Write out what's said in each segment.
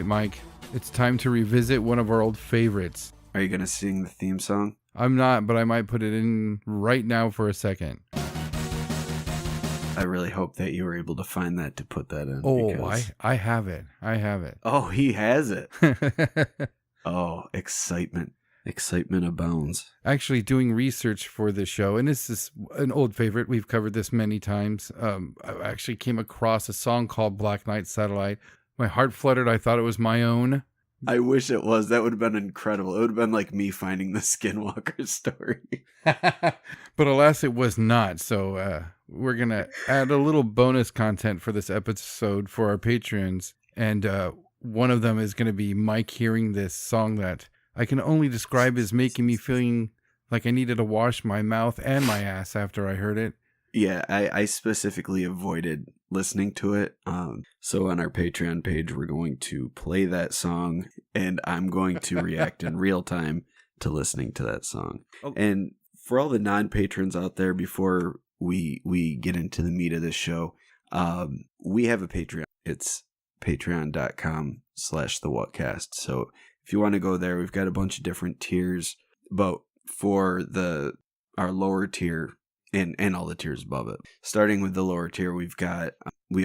right, Mike. It's time to revisit one of our old favorites. Are you going to sing the theme song? I'm not, but I might put it in right now for a second. I really hope that you were able to find that to put that in. Oh, because... I have it. I have it. Oh, he has it. Oh, excitement. Excitement abounds. Actually, doing research for this show, and this is an old favorite. We've covered this many times. I actually came across a song called Black Knight Satellite. My heart fluttered. I thought it was my own. I wish it was. That would have been incredible. It would have been like me finding the Skinwalker story. But alas, it was not. So we're going to add a little bonus content for this episode for our patrons. And one of them is going to be Mike hearing this song that I can only describe as making me feeling like I needed to wash my mouth and my ass after I heard it. Yeah, I specifically avoided listening to it. So on our Patreon page, we're going to play that song, and I'm going to react in real time to listening to that song. Oh. And for all the non-patrons out there, before we get into the meat of this show, we have a Patreon. It's patreon.com/thewhatcast. So if you want to go there, we've got a bunch of different tiers, but for our lower tier, and all the tiers above it. Starting with the lower tier, we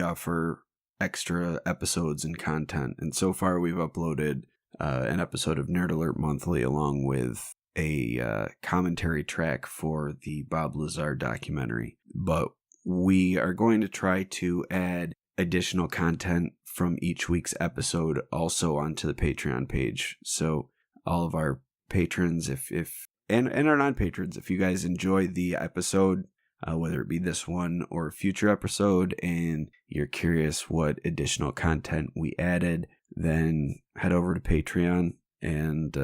offer extra episodes and content. And so far, we've uploaded an episode of Nerd Alert Monthly along with a commentary track for the Bob Lazar documentary. But we are going to try to add additional content from each week's episode also onto the Patreon page. So all of our patrons, and our non-patrons, if you guys enjoy the episode, whether it be this one or a future episode, and you're curious what additional content we added, then head over to Patreon and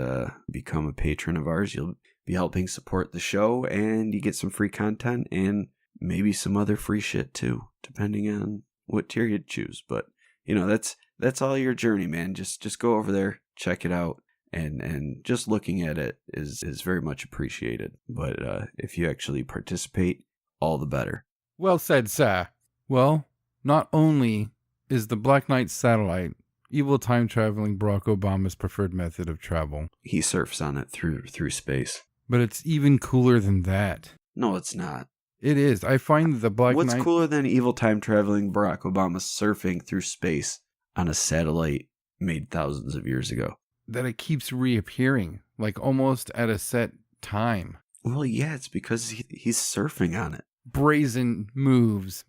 become a patron of ours. You'll be helping support the show, and you get some free content and maybe some other free shit too, depending on what tier you choose. But that's all your journey, man. Just go over there, check it out. And just looking at it is very much appreciated. But if you actually participate, all the better. Well said, sir. Well, not only is the Black Knight Satellite evil time-traveling Barack Obama's preferred method of travel. He surfs on it through space. But it's even cooler than that. No, it's not. It is. I find the Black Knight... What's cooler than evil time-traveling Barack Obama surfing through space on a satellite made thousands of years ago? That it keeps reappearing, like almost at a set time. Well, yeah, it's because he's surfing on it. Brazen moves.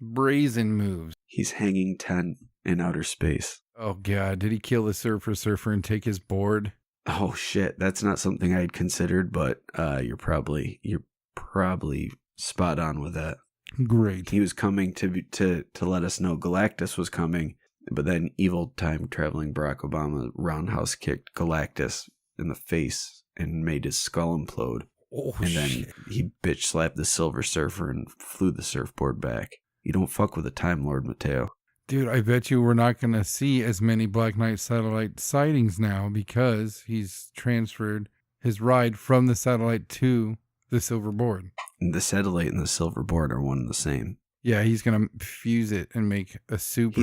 He's hanging 10 in outer space. Oh, God. Did he kill the surfer and take his board? Oh, shit. That's not something I'd considered, but you're probably spot on with that. Great. He was coming to let us know Galactus was coming. But then evil time-traveling Barack Obama roundhouse kicked Galactus in the face and made his skull implode. Oh, and then shit. he bitch-slapped the Silver Surfer and flew the surfboard back. You don't fuck with a Time Lord, Mateo. Dude, I bet you we're not going to see as many Black Knight Satellite sightings now because he's transferred his ride from the satellite to the silver board. The satellite and the silver board are one and the same. Yeah, he's going to fuse it and make a super...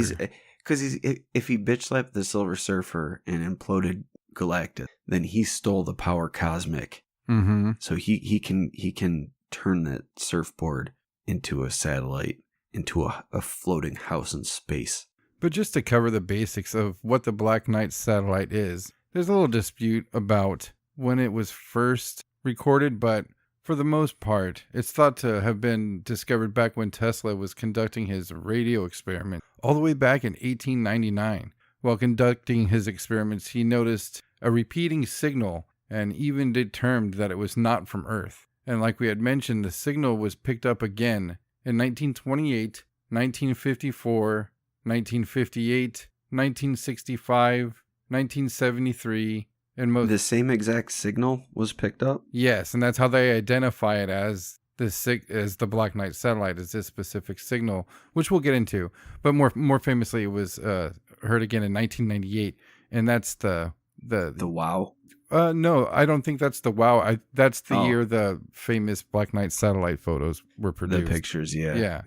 Because if he bitch slapped the Silver Surfer and imploded Galactus, then he stole the power cosmic. Mm-hmm. So he can turn that surfboard into a satellite, into a floating house in space. But just to cover the basics of what the Black Knight Satellite is, there's a little dispute about when it was first recorded, but for the most part, it's thought to have been discovered back when Tesla was conducting his radio experiment, all the way back in 1899. While conducting his experiments, he noticed a repeating signal and even determined that it was not from Earth. And like we had mentioned, the signal was picked up again in 1928, 1954, 1958, 1965, 1973, and the same exact signal was picked up? Yes, and that's how they identify it as the Black Knight Satellite, is this specific signal, which we'll get into. But more famously, it was heard again in 1998, and that's the WOW. No, I don't think that's the WOW. That's the year the famous Black Knight Satellite photos were produced. The pictures, yeah.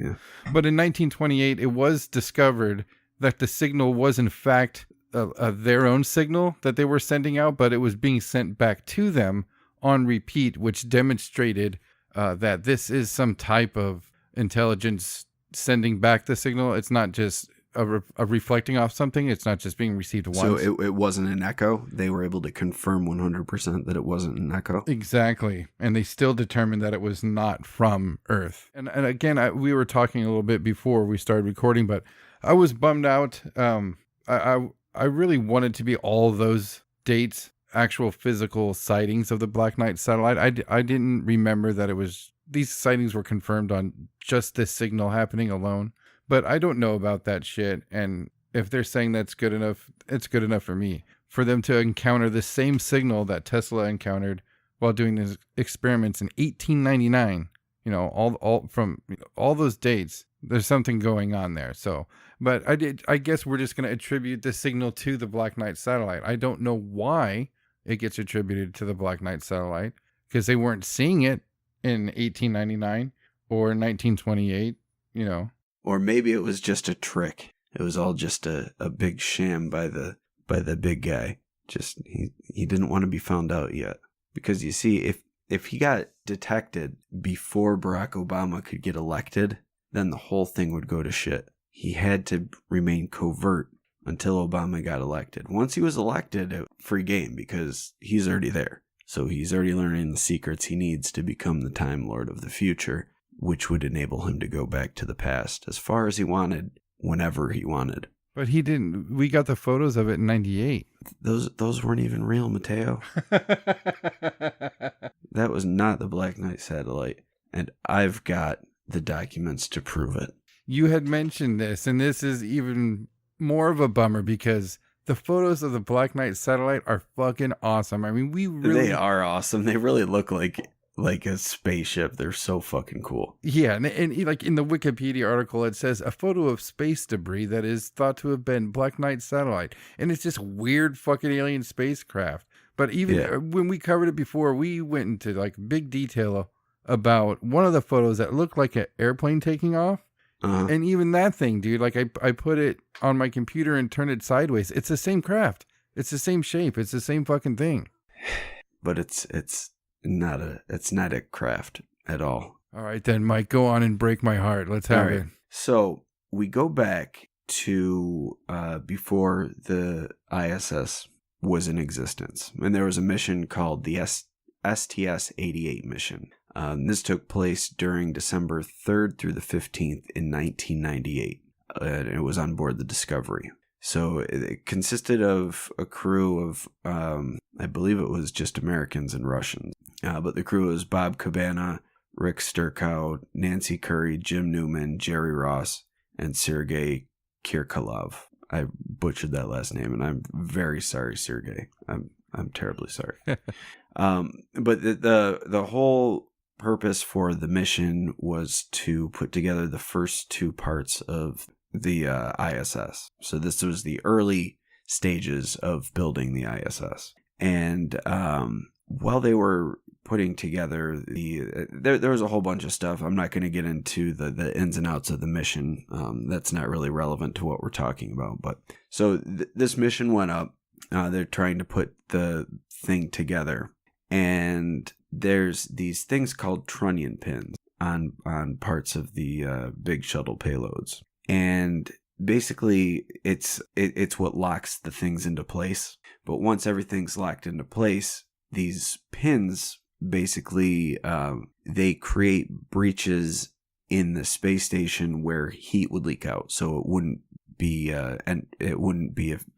But in 1928, it was discovered that the signal was in fact their own signal that they were sending out, but it was being sent back to them on repeat, which demonstrated that this is some type of intelligence sending back the signal. It's not just a reflecting off something. It's not just being received once. So it wasn't an echo. They were able to confirm 100% that it wasn't an echo. Exactly. And they still determined that it was not from Earth. And again, we were talking a little bit before we started recording, but I was bummed out. I really wanted to be all those dates, actual physical sightings of the Black Knight satellite. I didn't remember that it was, these sightings were confirmed on just this signal happening alone. But I don't know about that shit. And if they're saying that's good enough, it's good enough for me. For them to encounter the same signal that Tesla encountered while doing his experiments in 1899, all from all those dates, there's something going on there. So, but I guess we're just going to attribute the signal to the Black Knight satellite. I don't know why it gets attributed to the Black Knight satellite, because they weren't seeing it in 1899 or 1928, Or maybe it was just a trick. It was all just a big sham by the big guy. Just he didn't want to be found out yet. Because you see, if he got detected before Barack Obama could get elected, then the whole thing would go to shit. He had to remain covert until Obama got elected. Once he was elected, free game, because he's already there. So he's already learning the secrets he needs to become the Time Lord of the future, which would enable him to go back to the past as far as he wanted, whenever he wanted. But he didn't. We got the photos of it in 98. Those weren't even real, Mateo. That was not the Black Knight satellite. And I've got the documents to prove it. You had mentioned this, and this is even more of a bummer because the photos of the Black Knight satellite are fucking awesome. I mean, They are awesome. They really look like a spaceship. They're so fucking cool. Yeah, and like in the Wikipedia article, it says a photo of space debris that is thought to have been Black Knight satellite, and it's just weird fucking alien spacecraft. But even when we covered it before, we went into like big detail about one of the photos that looked like an airplane taking off. Uh-huh. And even that thing, dude, like I put it on my computer and turned it sideways. It's the same craft. It's the same shape. It's the same fucking thing. But it's not a craft at all. All right, then, Mike, go on and break my heart. Let's have it. So we go back to before the ISS was in existence, and there was a mission called the STS-88 mission. This took place during December 3rd through the 15th in 1998. And it was on board the Discovery. So it consisted of a crew of, I believe it was just Americans and Russians. But the crew was Bob Cabana, Rick Sturkow, Nancy Curry, Jim Newman, Jerry Ross, and Sergei Kirkorov. I butchered that last name, and I'm very sorry, Sergei. I'm terribly sorry. But the whole purpose for the mission was to put together the first two parts of the ISS. So this was the early stages of building the ISS. And while they were putting together there was a whole bunch of stuff. I'm not going to get into the ins and outs of the mission. That's not really relevant to what we're talking about. But so this mission went up. They're trying to put the thing together. And there's these things called trunnion pins on parts of the big shuttle payloads. And basically, it's what locks the things into place. But once everything's locked into place, these pins basically they create breaches in the space station where heat would leak out. So it wouldn't be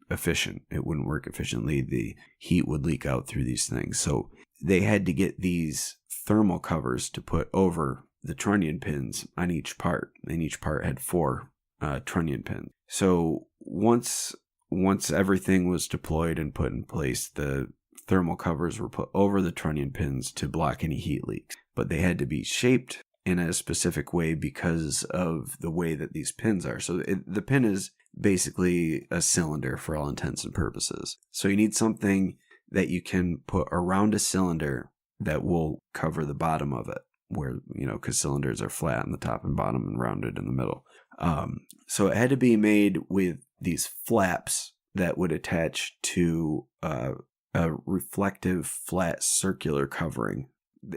efficient. It wouldn't work efficiently. The heat would leak out through these things. So they had to get these thermal covers to put over the trunnion pins on each part, and each part had 4 trunnion pins. So once everything was deployed and put in place, the thermal covers were put over the trunnion pins to block any heat leaks. But they had to be shaped in a specific way because of the way that these pins are. So the pin is basically a cylinder for all intents and purposes. So you need something that you can put around a cylinder that will cover the bottom of it, where, because cylinders are flat on the top and bottom and rounded in the middle. So it had to be made with these flaps that would attach to a reflective flat circular covering.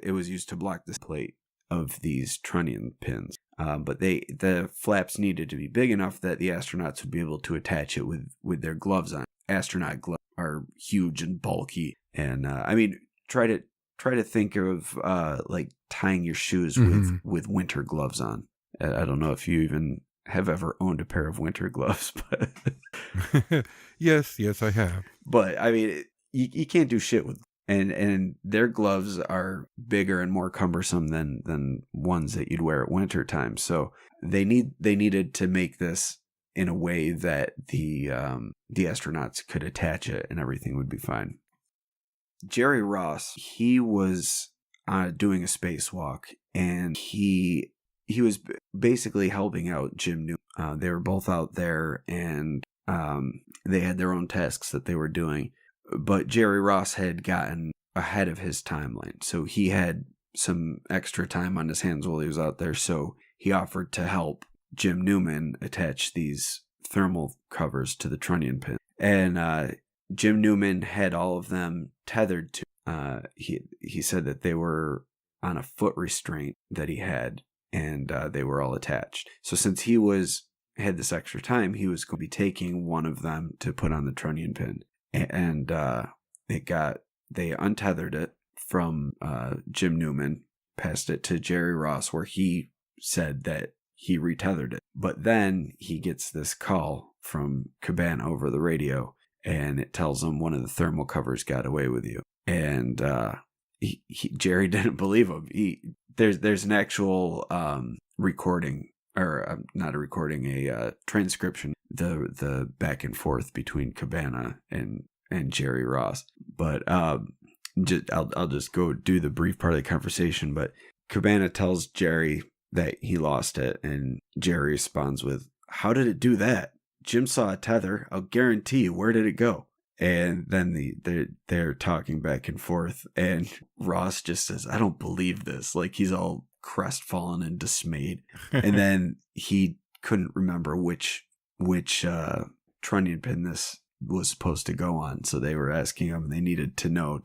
It was used to block the plate of these trunnion pins. But the flaps needed to be big enough that the astronauts would be able to attach it with their gloves on. Astronaut gloves are huge and bulky, and I mean, try to think of like tying your shoes with winter gloves on. I don't know if you even have ever owned a pair of winter gloves, but yes, I have. But I mean, you can't do shit with. And their gloves are bigger and more cumbersome than ones that you'd wear at winter time. So they needed to make this in a way that the astronauts could attach it and everything would be fine. Jerry Ross, he was doing a spacewalk, and he was basically helping out Jim Newman. They were both out there, and they had their own tasks that they were doing. But Jerry Ross had gotten ahead of his timeline, so he had some extra time on his hands while he was out there, so he offered to help Jim Newman attach these thermal covers to the trunnion pin. And Jim Newman had all of them tethered to, he said that they were on a foot restraint that he had, and they were all attached. So since he had this extra time, he was going to be taking one of them to put on the trunnion pin. And they untethered it from Jim Newman, passed it to Jerry Ross, where he said that he retethered it. But then he gets this call from Cabana over the radio, and it tells him one of the thermal covers got away with you. And Jerry didn't believe him. There's an actual recording, or not a recording, a transcription, the back and forth between Cabana and Jerry Ross. But I'll just go do the brief part of the conversation. But Cabana tells Jerry that he lost it, and Jerry responds with, "How did it do that? Jim saw a tether. I'll guarantee you. Where did it go?" And then they're talking back and forth, and Ross just says, "I don't believe this." Like, he's all crestfallen and dismayed. And then he couldn't remember which trunnion pin this was supposed to go on, so they were asking him, and they needed to know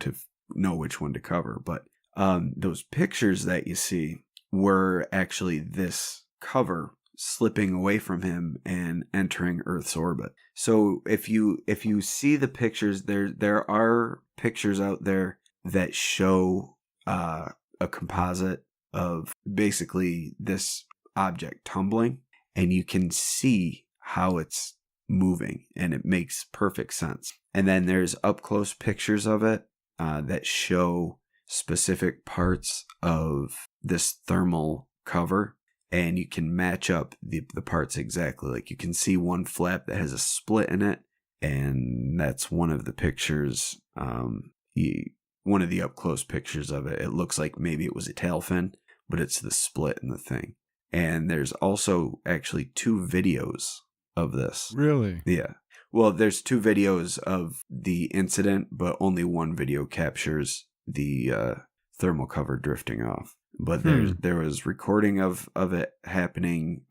which one to cover. But those pictures that you see were actually this cover slipping away from him and entering Earth's orbit. So if you see the pictures, there are pictures out there that show a composite of basically this object tumbling, and you can see how it's moving, and it makes perfect sense. And then there's up close pictures of it that show specific parts of this thermal cover, and you can match up the parts exactly. Like, you can see one flap that has a split in it, and that's one of the pictures. One of the up close pictures of it, it looks like maybe it was a tail fin, but it's the split in the thing. And there's also actually 2 videos of this. Really? Yeah. Well, there's 2 videos of the incident, but only one video captures the thermal cover drifting off. But there was recording of it happening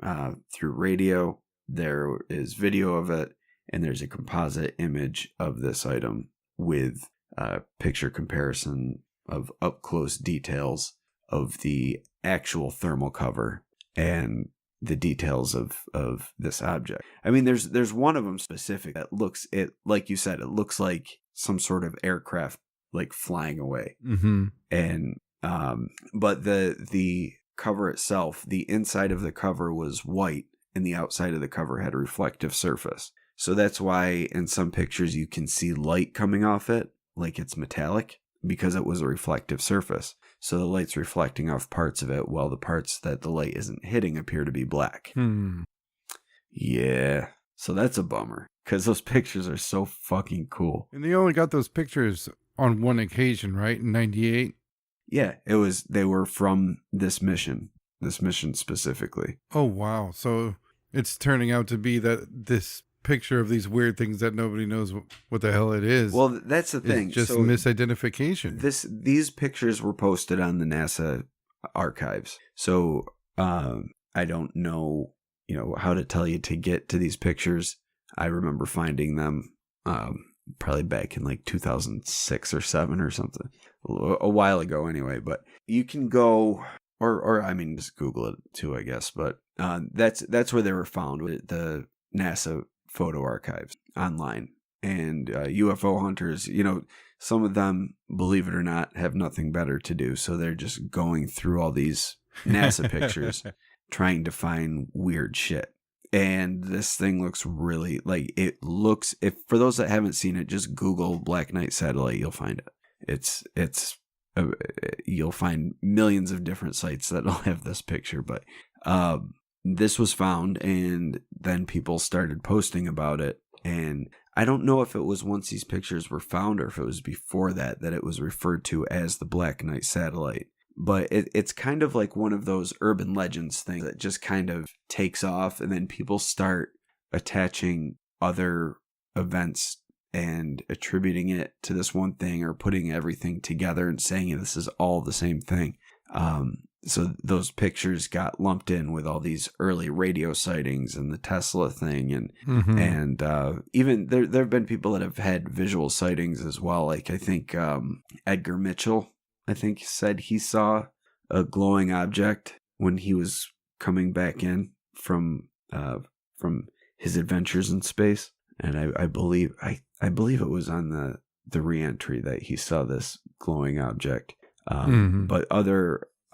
through radio. There is video of it, and there's a composite image of this item with picture comparison of up close details of the actual thermal cover and the details of this object. I mean, there's one of them specific that looks, like you said, it looks like some sort of aircraft like flying away. Mm-hmm. And but the cover itself, the inside of the cover was white, and the outside of the cover had a reflective surface. So that's why in some pictures you can see light coming off it, like it's metallic, because it was a reflective surface. So the light's reflecting off parts of it, while the parts that the light isn't hitting appear to be black. Yeah. So that's a bummer, because those pictures are so fucking cool. And they only got those pictures on one occasion, right? In 98? Yeah, they were from this mission specifically. Oh, wow. So it's turning out to be that this picture of these weird things that nobody knows what the hell it is. Well, that's the thing. It's just misidentification. These pictures were posted on the NASA archives. So I don't know, how to tell you to get to these pictures. I remember finding them probably back in like 2006 or 7 or something, a while ago anyway. But you can go, or I mean, just Google it too, I guess. But that's where they were found, with the NASA photo archives online. And UFO hunters, some of them, believe it or not, have nothing better to do, so they're just going through all these NASA pictures trying to find weird shit. And this thing looks really, like, it looks, if for those that haven't seen it, just Google Black Knight satellite, you'll find it. You'll find millions of different sites that'll have this picture. But this was found, and then people started posting about it. And I don't know if it was once these pictures were found or if it was before that it was referred to as the Black Knight satellite. But it's kind of like one of those urban legends things that just kind of takes off, and then people start attaching other events and attributing it to this one thing, or putting everything together and saying this is all the same thing. So those pictures got lumped in with all these early radio sightings and the Tesla thing, and even there have been people that have had visual sightings as well. Like, I think Edgar Mitchell, said he saw a glowing object when he was coming back in from his adventures in space. And I believe it was on the re-entry that he saw this glowing object. But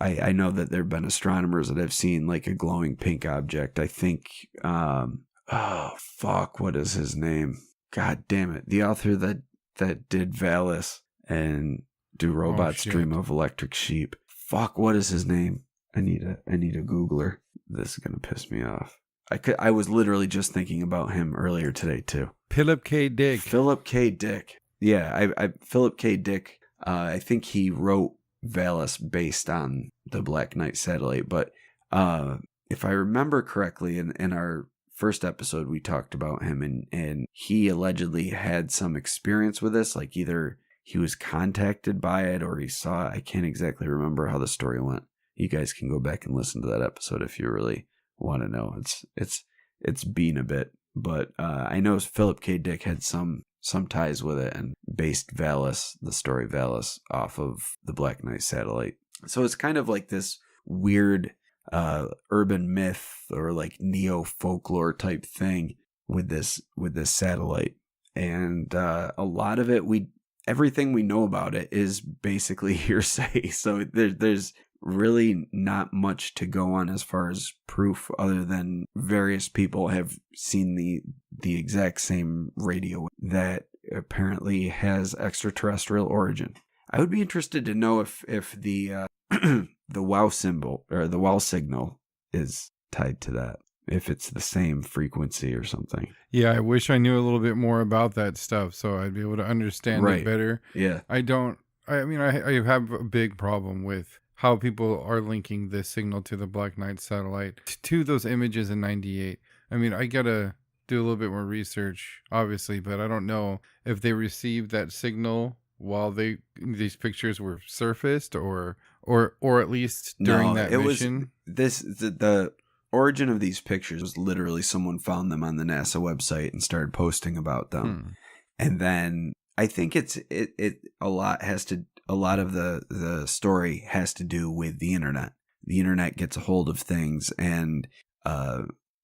I know that there have been astronomers that have seen like a glowing pink object. I think, what is his name? God damn it. The author that did Valis and Do Robots Dream of Electric Sheep? Fuck, what is his name? I need a Googler. This is gonna piss me off. I was literally just thinking about him earlier today too. Philip K. Dick. Philip K. Dick. Yeah, Philip K. Dick. I think he wrote Valis based on the Black Knight satellite. But if I remember correctly, in our first episode, we talked about him, and he allegedly had some experience with this. Like, either he was contacted by it or he saw it. I can't exactly remember how the story went. You guys can go back and listen to that episode if you really want to know. It's been a bit, but I know Philip K. Dick had some ties with it and based Valis, the story Valis, off of the Black Knight satellite. So it's kind of like this weird urban myth or like neo folklore type thing with this satellite. And a lot of it, everything we know about it is basically hearsay. So there's really not much to go on as far as proof, other than various people have seen the exact same radio that apparently has extraterrestrial origin. I would be interested to know if the the wow symbol or the wow signal is tied to that, if it's the same frequency or something. Yeah, I wish I knew a little bit more about that stuff so I'd be able to understand it better. Yeah. I have a big problem with how people are linking this signal to the Black Knight satellite, to those images in 98. I mean, I gotta do a little bit more research, obviously, but I don't know if they received that signal while these pictures were surfaced, or at least during that mission. The origin of these pictures was literally someone found them on the NASA website and started posting about them. And then I think a lot of the story has to do with the internet. The internet gets a hold of things, and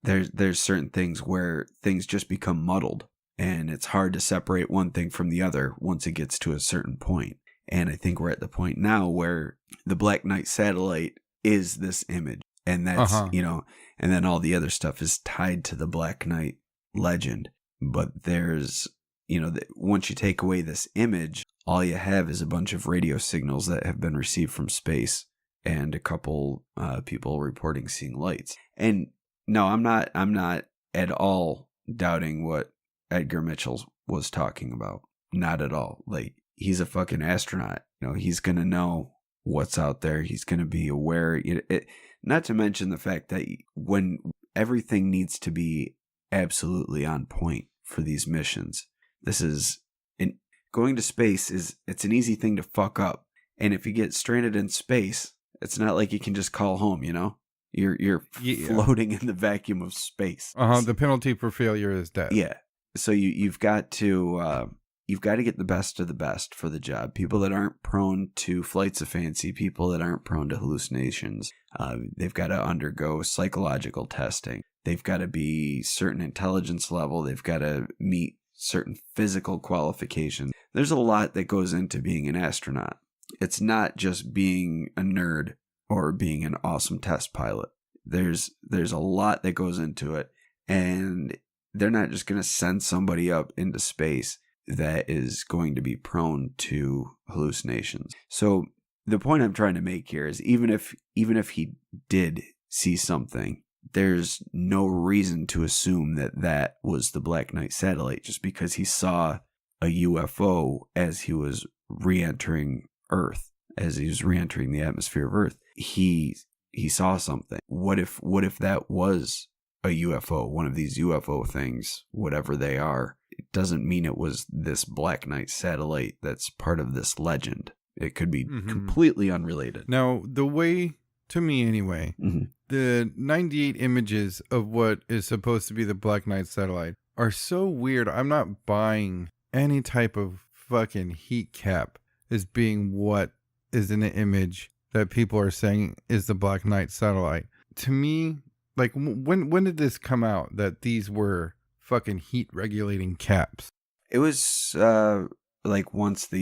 there's certain things where things just become muddled, and it's hard to separate one thing from the other once it gets to a certain point. And I think we're at the point now where the Black Knight satellite is this image, and that's and then all the other stuff is tied to the Black Knight legend. But there's once you take away this image, all you have is a bunch of radio signals that have been received from space and a couple people reporting seeing lights. And no, I'm not at all doubting what Edgar Mitchell was talking about. Not at all. Like, he's a fucking astronaut. He's going to know what's out there. He's going to be aware. Not to mention the fact that when everything needs to be absolutely on point for these missions, going to space it's an easy thing to fuck up. And if you get stranded in space, it's not like you can just call home, You're floating in the vacuum of space. The penalty for failure is death. Yeah. So you've got to get the best of the best for the job. People that aren't prone to flights of fancy, people that aren't prone to hallucinations. They've got to undergo psychological testing. They've got to be certain intelligence level. They've got to meet certain physical qualifications. There's a lot that goes into being an astronaut. It's not just being a nerd or being an awesome test pilot. There's a lot that goes into it, and they're not just going to send somebody up into space that is going to be prone to hallucinations. So the point I'm trying to make here is even if he did see something, there's no reason to assume that was the Black Knight satellite just because he saw a UFO as he was re-entering Earth, as he was re-entering the atmosphere of Earth. He saw something. What if that was a UFO, one of these UFO things, whatever they are? It doesn't mean it was this Black Knight satellite that's part of this legend. It could be completely unrelated. Now, the way, to me anyway, the 98 images of what is supposed to be the Black Knight satellite are so weird. I'm not buying any type of fucking heat cap as being what is in the image that people are saying is the Black Knight satellite. To me, like, when did this come out that these were fucking heat regulating caps? It was like once the